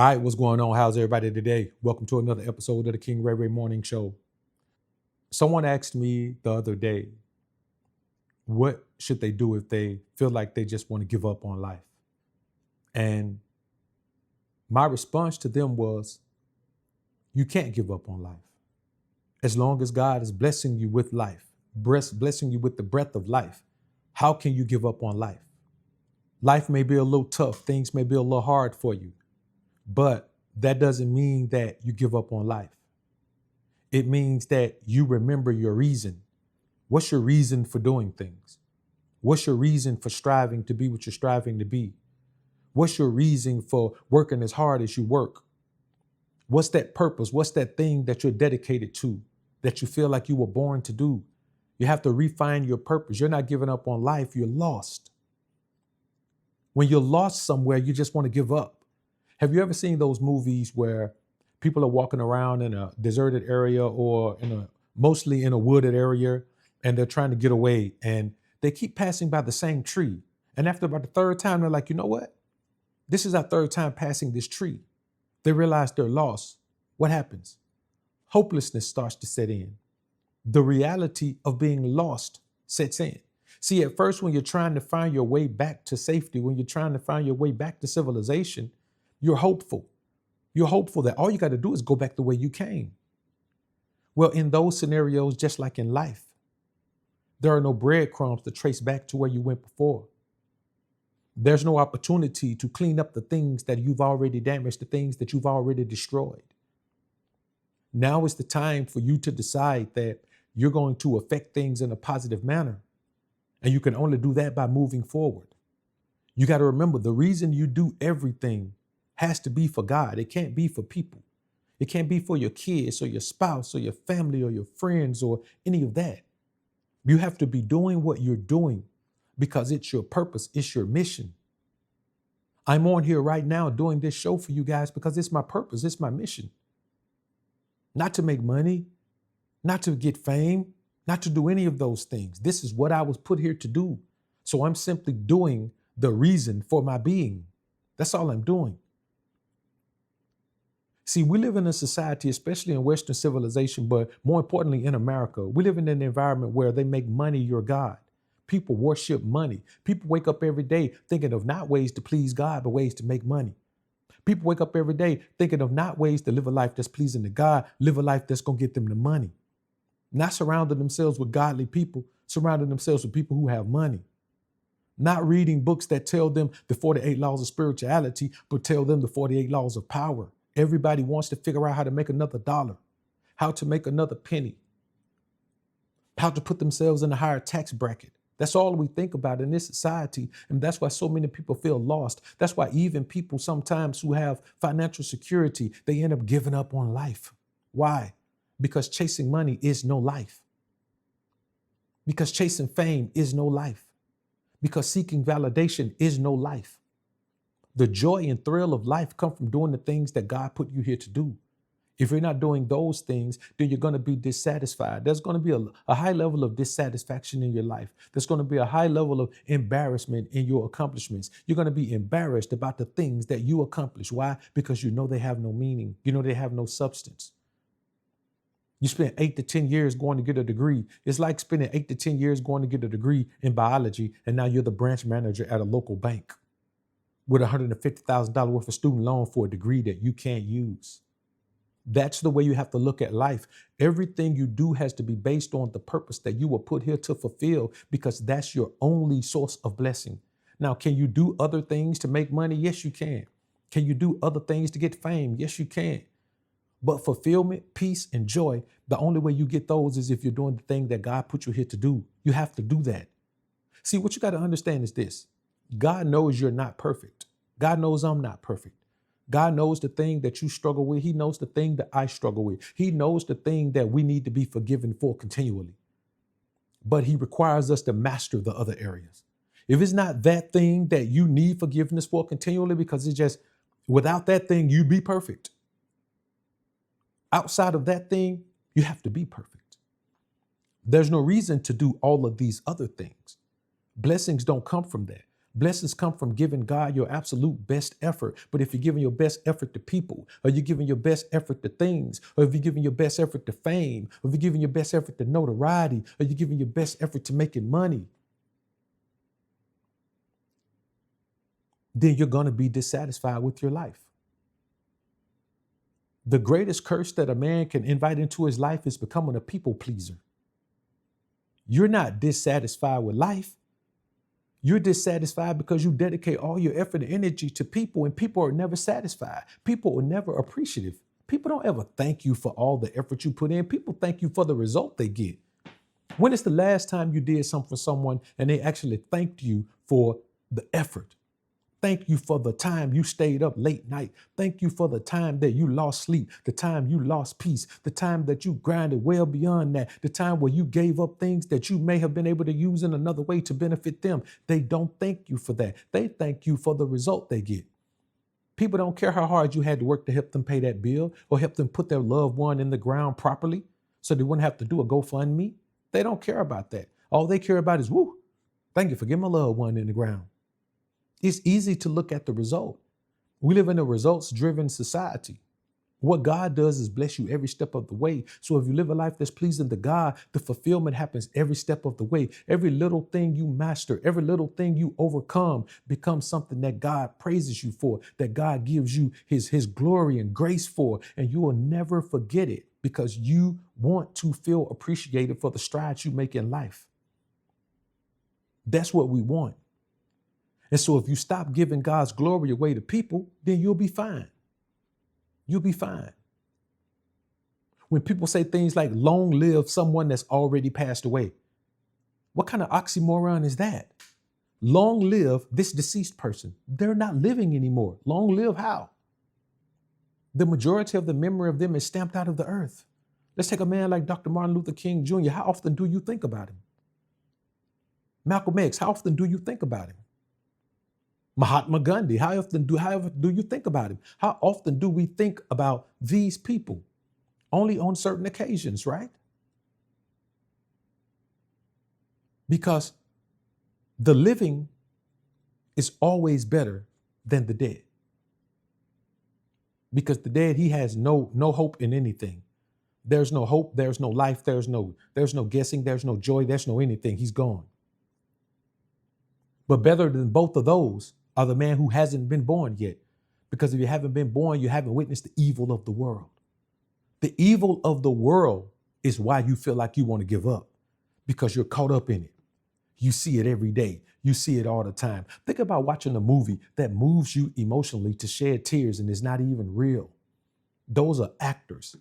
All right, what's going on? How's everybody today? Welcome to another episode of the King Ray Ray Morning Show. Someone asked me the other day, what should they do if they feel like they just want to give up on life? And my response to them was, you can't give up on life. As long as God is blessing you with life, blessing you with the breath of life, how can you give up on life? Life may be a little tough, things may be a little hard for you, but that doesn't mean that you give up on life. It means that you remember your reason. What's your reason for doing things? What's your reason for striving to be what you're striving to be? What's your reason for working as hard as you work? What's that purpose? What's that thing that you're dedicated to, that you feel like you were born to do? You have to refine your purpose. You're not giving up on life. You're lost. When you're lost somewhere, you just want to give up. Have you ever seen those movies where people are walking around in a deserted area or mostly in a wooded area, and they're trying to get away, and they keep passing by the same tree? And after about the third time, they're like, you know what? This is our third time passing this tree. They realize they're lost. What happens? Hopelessness starts to set in. The reality of being lost sets in. See, at first, when you're trying to find your way back to safety, when you're trying to find your way back to civilization, you're hopeful. You're hopeful that all you got to do is go back the way you came. Well, in those scenarios, just like in life, there are no breadcrumbs to trace back to where you went before. There's no opportunity to clean up the things that you've already damaged, the things that you've already destroyed. Now is the time for you to decide that you're going to affect things in a positive manner. And you can only do that by moving forward. You got to remember, the reason you do everything has to be for God. It can't be for people. It can't be for your kids or your spouse or your family or your friends or any of that. You have to be doing what you're doing because it's your purpose. It's your mission. I'm on here right now doing this show for you guys because it's my purpose. It's my mission. Not to make money, not to get fame, not to do any of those things. This is what I was put here to do. So I'm simply doing the reason for my being. That's all I'm doing. See, we live in a society, especially in Western civilization, but more importantly in America, we live in an environment where they make money your God. People worship money. People wake up every day thinking of not ways to please God, but ways to make money. People wake up every day thinking of not ways to live a life that's pleasing to God, live a life that's going to get them the money. Not surrounding themselves with godly people, surrounding themselves with people who have money. Not reading books that tell them the 48 laws of spirituality, but tell them the 48 laws of power. Everybody wants to figure out how to make another dollar, how to make another penny, how to put themselves in a higher tax bracket. That's all we think about in this society. And that's why so many people feel lost. That's why even people sometimes who have financial security, they end up giving up on life. Why? Because chasing money is no life. Because chasing fame is no life. Because seeking validation is no life. The joy and thrill of life come from doing the things that God put you here to do. If you're not doing those things, then you're going to be dissatisfied. There's going to be a high level of dissatisfaction in your life. There's going to be a high level of embarrassment in your accomplishments. You're going to be embarrassed about the things that you accomplish. Why? Because you know they have no meaning. You know they have no substance. You spend 8 to 10 years going to get a degree. It's like spending 8 to 10 years going to get a degree in biology, and now you're the branch manager at a local bank with $150,000 worth of student loan for a degree that you can't use. That's the way you have to look at life. Everything you do has to be based on the purpose that you were put here to fulfill, because that's your only source of blessing. Now, can you do other things to make money? Yes, you can. Can you do other things to get fame? Yes, you can. But fulfillment, peace, and joy, the only way you get those is if you're doing the thing that God put you here to do. You have to do that. See, what you got to understand is this. God knows you're not perfect. God knows I'm not perfect. God knows the thing that you struggle with. He knows the thing that I struggle with. He knows the thing that we need to be forgiven for continually. But he requires us to master the other areas. If it's not that thing that you need forgiveness for continually, because it's just, without that thing, you'd be perfect. Outside of that thing, you have to be perfect. There's no reason to do all of these other things. Blessings don't come from that. Blessings come from giving God your absolute best effort. But if you're giving your best effort to people, or you're giving your best effort to things, or if you're giving your best effort to fame, or if you're giving your best effort to notoriety, or you're giving your best effort to making money, then you're going to be dissatisfied with your life. The greatest curse that a man can invite into his life is becoming a people pleaser. You're not dissatisfied with life. You're dissatisfied because you dedicate all your effort and energy to people, and people are never satisfied. People are never appreciative. People don't ever thank you for all the effort you put in. People thank you for the result they get. When is the last time you did something for someone and they actually thanked you for the effort? Thank you for the time you stayed up late night. Thank you for the time that you lost sleep, the time you lost peace, the time that you grinded well beyond that, the time where you gave up things that you may have been able to use in another way to benefit them. They don't thank you for that. They thank you for the result they get. People don't care how hard you had to work to help them pay that bill or help them put their loved one in the ground properly so they wouldn't have to do a GoFundMe. They don't care about that. All they care about is, woo, thank you for getting my loved one in the ground. It's easy to look at the result. We live in a results-driven society. What God does is bless you every step of the way. So if you live a life that's pleasing to God, the fulfillment happens every step of the way. Every little thing you master, every little thing you overcome becomes something that God praises you for, that God gives you his glory and grace for, and you will never forget it because you want to feel appreciated for the strides you make in life. That's what we want. And so if you stop giving God's glory away to people, then you'll be fine. You'll be fine. When people say things like long live someone that's already passed away, what kind of oxymoron is that? Long live this deceased person. They're not living anymore. Long live how? The majority of the memory of them is stamped out of the earth. Let's take a man like Dr. Martin Luther King Jr. How often do you think about him? Malcolm X, how often do you think about him? Mahatma Gandhi, how often do you think about him? How often do we think about these people? Only on certain occasions, right? Because the living is always better than the dead. Because the dead, he has no hope in anything. There's no hope, there's no life, there's no guessing, there's no joy, there's no anything. He's gone. But better than both of those are the man who hasn't been born yet. Because if you haven't been born, you haven't witnessed the evil of the world. The evil of the world is why you feel like you want to give up, because you're caught up in it. You see it every day. You see it all the time. Think about watching a movie that moves you emotionally to shed tears and is not even real. Those are actors.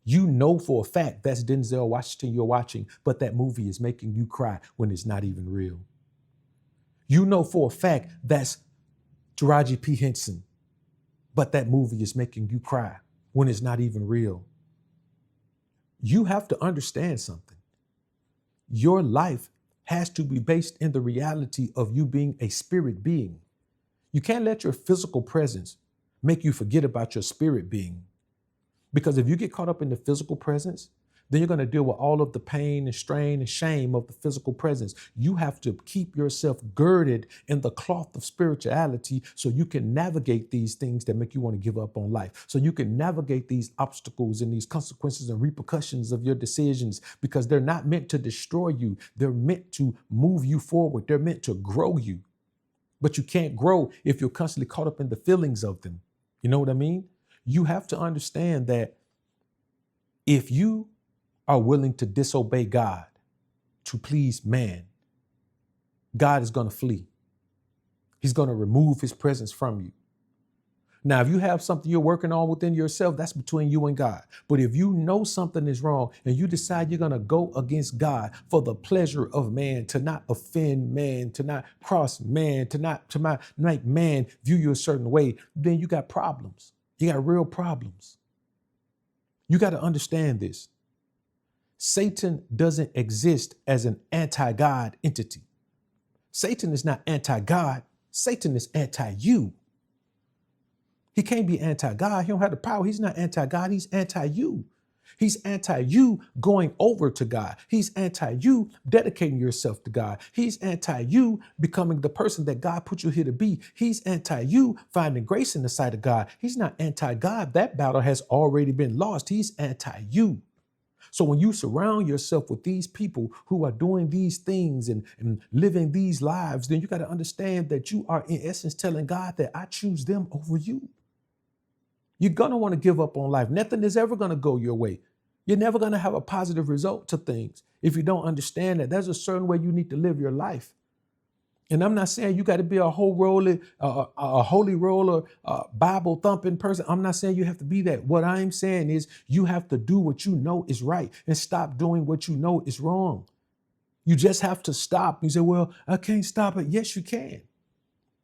You know for a fact that's Denzel Washington you're watching, but that movie is making you cry when it's not even real. You know for a fact that's Taraji P. Henson, but that movie is making you cry when it's not even real. You have to understand something. Your life has to be based in the reality of you being a spirit being. You can't let your physical presence make you forget about your spirit being. Because if you get caught up in the physical presence, then you're going to deal with all of the pain and strain and shame of the physical presence. You have to keep yourself girded in the cloth of spirituality so you can navigate these things that make you want to give up on life. So you can navigate these obstacles and these consequences and repercussions of your decisions, because they're not meant to destroy you. They're meant to move you forward. They're meant to grow you. But you can't grow if you're constantly caught up in the feelings of them. You know what I mean? You have to understand that if you are willing to disobey God to please man, God is going to flee. He's going to remove his presence from you. Now, if you have something you're working on within yourself, that's between you and God. But if you know something is wrong and you decide you're going to go against God for the pleasure of man, to not offend man, to not cross man, to make man view you a certain way, then you got problems. You got real problems. You got to understand this. Satan doesn't exist as an anti-God entity. Satan is not anti-God. Satan is anti-you. He can't be anti-God. He don't have the power. He's not anti-God. He's anti-you. He's anti you going over to God. He's anti you dedicating yourself to God. He's anti you becoming the person that God put you here to be. He's anti you finding grace in the sight of God. He's not anti God. That battle has already been lost. He's anti you. So when you surround yourself with these people who are doing these things and living these lives, then you got to understand that you are in essence telling God that I choose them over you. You're going to want to give up on life. Nothing is ever going to go your way. You're never going to have a positive result to things if you don't understand that there's a certain way you need to live your life. And I'm not saying you got to be a holy roller, Bible thumping person. I'm not saying you have to be that. What I'm saying is you have to do what you know is right and stop doing what you know is wrong. You just have to stop. You say, well, I can't stop it. Yes, you can.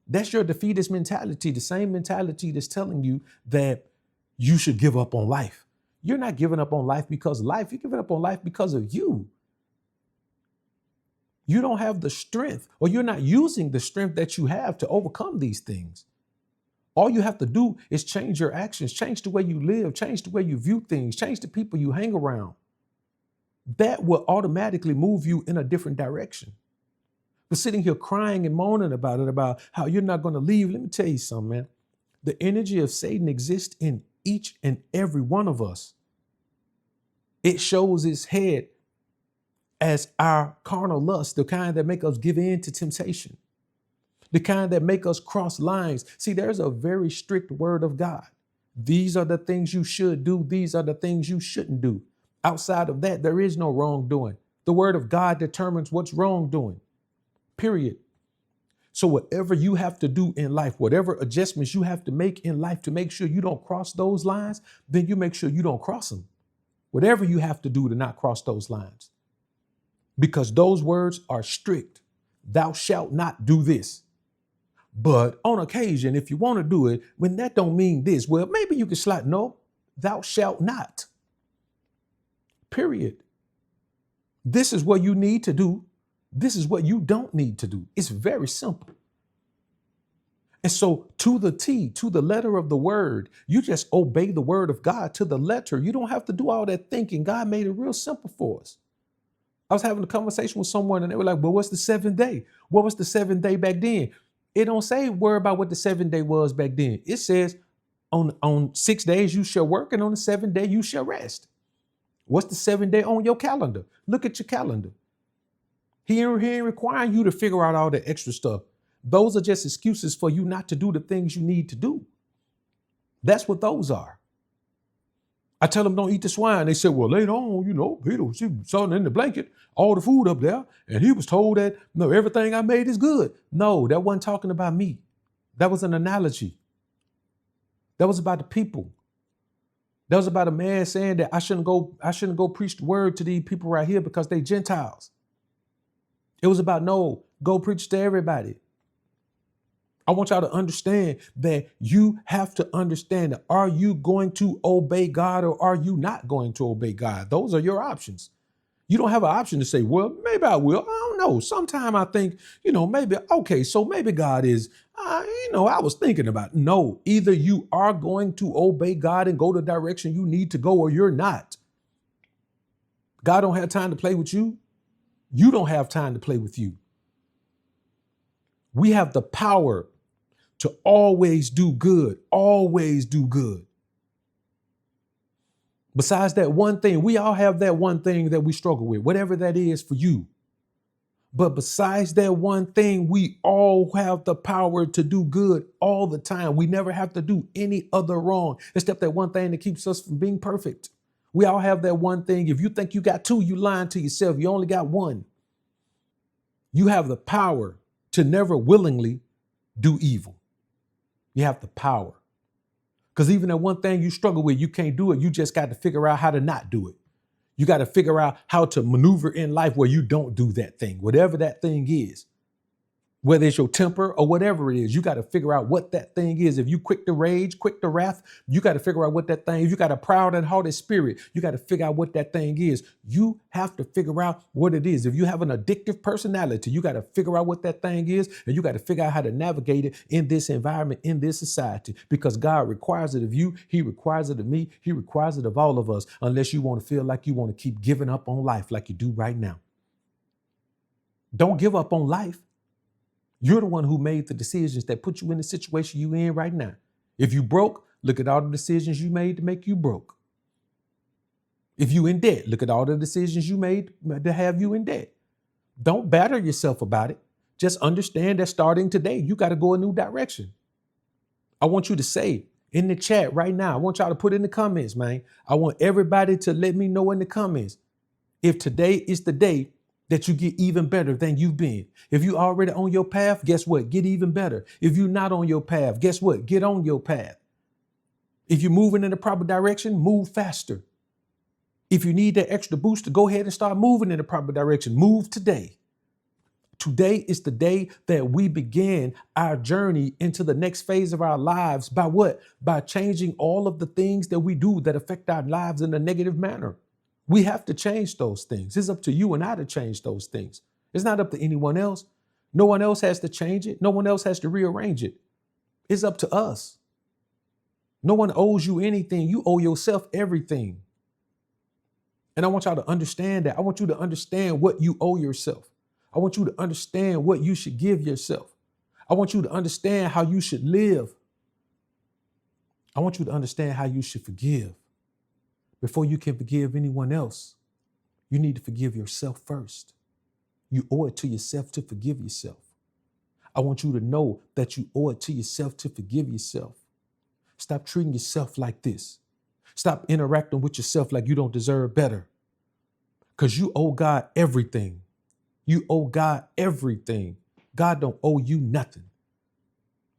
That's your defeatist mentality, the same mentality that's telling you that you should give up on life. You're not giving up on life because of life. You're giving up on life because of you. You don't have the strength, or you're not using the strength that you have to overcome these things. All you have to do is change your actions, change the way you live, change the way you view things, change the people you hang around. That will automatically move you in a different direction. But sitting here crying and moaning about it, about how you're not going to leave, let me tell you something, man. The energy of Satan exists in each and every one of us. It shows its head as our carnal lust, the kind that make us give in to temptation, the kind that make us cross lines. See, there's a very strict word of God. These are the things you should do. These are the things you shouldn't do. Outside of that, there is no wrongdoing. The word of God determines what's wrongdoing, period. So whatever you have to do in life, whatever adjustments you have to make in life to make sure you don't cross those lines, then you make sure you don't cross them. Whatever you have to do to not cross those lines. Because those words are strict. Thou shalt not do this. But on occasion, if you want to do it, when that don't mean this, well, maybe you can slide. No, thou shalt not. Period. This is what you need to do. This is what you don't need to do. It's very simple. And so to the T, to the letter of the word, you just obey the word of God to the letter. You don't have to do all that thinking. God made it real simple for us. I was having a conversation with someone and they were like, well, what's the seventh day? What was the seventh day back then? It don't say worry about what the seventh day was back then. It says on 6 days you shall work and on the seventh day you shall rest. What's the seventh day on your calendar? Look at your calendar. He ain't requiring you to figure out all the extra stuff. Those are just excuses for you not to do the things you need to do. That's what those are. I tell them don't eat the swine. They said, well, later on, Peter was something in the blanket, all the food up there. And he was told that, no, everything I made is good. No, that wasn't talking about me. That was an analogy. That was about the people. That was about a man saying that I shouldn't go preach the word to these people right here because they Gentiles. It was about, no, go preach to everybody. I want y'all to understand that you have to understand that are you going to obey God or are you not going to obey God? Those are your options. You don't have an option to say, well, maybe I will. I don't know. Sometime I think, maybe, okay, so maybe God is, I was thinking about it. No, either you are going to obey God and go the direction you need to go or you're not. God don't have time to play with you. You don't have time to play with you. We have the power to always do good, always do good. Besides that one thing, we all have that one thing that we struggle with, whatever that is for you. But besides that one thing, we all have the power to do good all the time. We never have to do any other wrong, except that one thing that keeps us from being perfect. We all have that one thing. If you think you got two, you lying to yourself. You only got one. You have the power to never willingly do evil. You have the power. Because even that one thing you struggle with, you can't do it. You just got to figure out how to not do it. You got to figure out how to maneuver in life where you don't do that thing, whatever that thing is. Whether it's your temper or whatever it is, you got to figure out what that thing is. If you quick to rage, quick to wrath, you got to figure out what that thing is. If you got a proud and haughty spirit, you got to figure out what that thing is. You have to figure out what it is. If you have an addictive personality, you got to figure out what that thing is, and you got to figure out how to navigate it in this environment, in this society, because God requires it of you. He requires it of me. He requires it of all of us, unless you want to feel like you want to keep giving up on life like you do right now. Don't give up on life. You're the one who made the decisions that put you in the situation you're in right now. If you broke, look at all the decisions you made to make you broke. If you in debt, look at all the decisions you made to have you in debt. Don't batter yourself about it. Just understand that starting today, you got to go a new direction. I want you to say in the chat right now, I want y'all to put in the comments, man. I want everybody to let me know in the comments if today is the day that you get even better than you've been. If you already on your path, guess what? Get even better. If you're not on your path, guess what? Get on your path. If you're moving in the proper direction, move faster. If you need that extra boost to go ahead and start moving in the proper direction, move today. Today is the day that we begin our journey into the next phase of our lives. By what? By changing all of the things that we do that affect our lives in a negative manner. We have to change those things. It's up to you and I to change those things. It's not up to anyone else. No one else has to change it. No one else has to rearrange it. It's up to us. No one owes you anything. You owe yourself everything. And I want y'all to understand that. I want you to understand what you owe yourself. I want you to understand what you should give yourself. I want you to understand how you should live. I want you to understand how you should forgive. Before you can forgive anyone else, you need to forgive yourself first. You owe it to yourself to forgive yourself. I want you to know that you owe it to yourself to forgive yourself. Stop treating yourself like this. Stop interacting with yourself like you don't deserve better. Because you owe God everything. You owe God everything. God don't owe you nothing.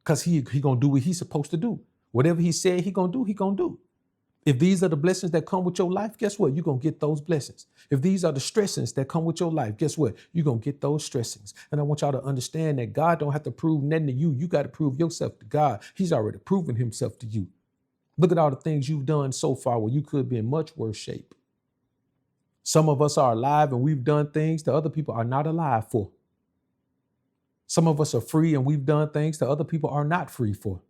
Because he going to do what he's supposed to do. Whatever he said he going to do, he going to do. If these are the blessings that come with your life, guess what? You're going to get those blessings. If these are the stressings that come with your life, guess what? You're going to get those stressings. And I want y'all to understand that God don't have to prove nothing to you. You got to prove yourself to God. He's already proven himself to you. Look at all the things you've done so far where you could be in much worse shape. Some of us are alive and we've done things that other people are not alive for. Some of us are free and we've done things that other people are not free for.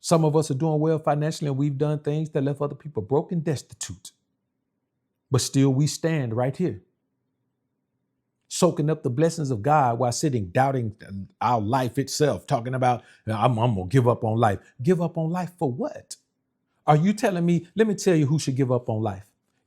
Some of us are doing well financially and we've done things that left other people broke and destitute. But still we stand right here, soaking up the blessings of God while sitting doubting our life itself, talking about, I'm going to give up on life. Give up on life for what? Are you telling me, let me tell you who should give up on life.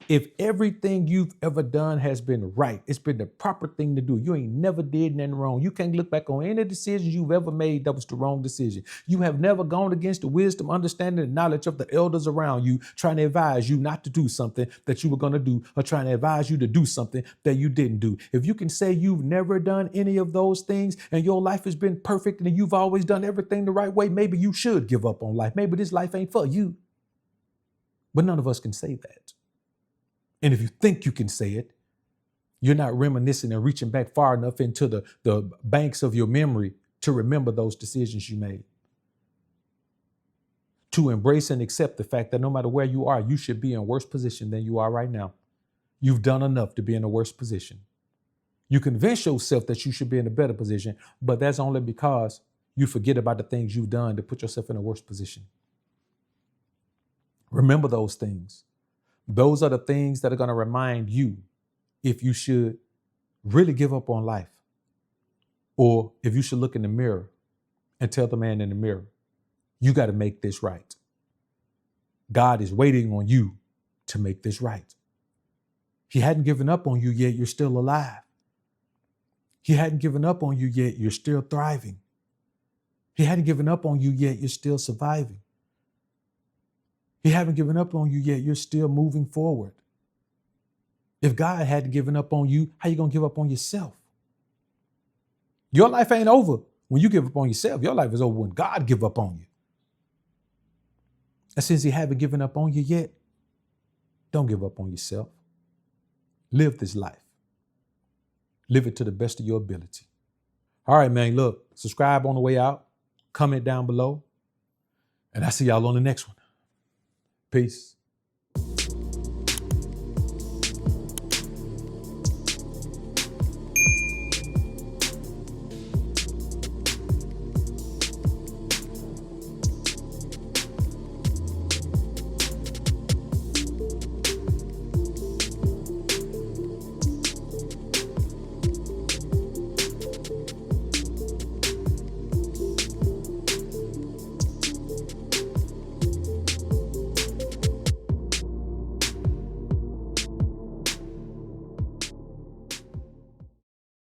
If everything you've ever done has been right, it's been the proper thing to do. You ain't never did nothing wrong. You can't look back on any decisions you've ever made that was the wrong decision. You have never gone against the wisdom, understanding, and knowledge of the elders around you, trying to advise you not to do something that you were going to do, or trying to advise you to do something that you didn't do. If you can say you've never done any of those things and your life has been perfect and you've always done everything the right way, maybe you should give up on life. Maybe this life ain't for you. But none of us can say that. And if you think you can say it, you're not reminiscing and reaching back far enough into the banks of your memory to remember those decisions you made. To embrace and accept the fact that no matter where you are, you should be in a worse position than you are right now. You've done enough to be in a worse position. You convince yourself that you should be in a better position, but that's only because you forget about the things you've done to put yourself in a worse position. Remember those things. Those are the things that are going to remind you if you should really give up on life, or if you should look in the mirror and tell the man in the mirror, you got to make this right. God is waiting on you to make this right. He hadn't given up on you yet. You're still alive. He hadn't given up on you yet. You're still thriving. He hadn't given up on you yet. You're still surviving. He haven't given up on you yet. You're still moving forward. If God hadn't given up on you, how you going to give up on yourself? Your life ain't over when you give up on yourself. Your life is over when God give up on you. And since he haven't given up on you yet, don't give up on yourself. Live this life. Live it to the best of your ability. All right, man. Look, subscribe on the way out. Comment down below. And I'll see y'all on the next one. Peace.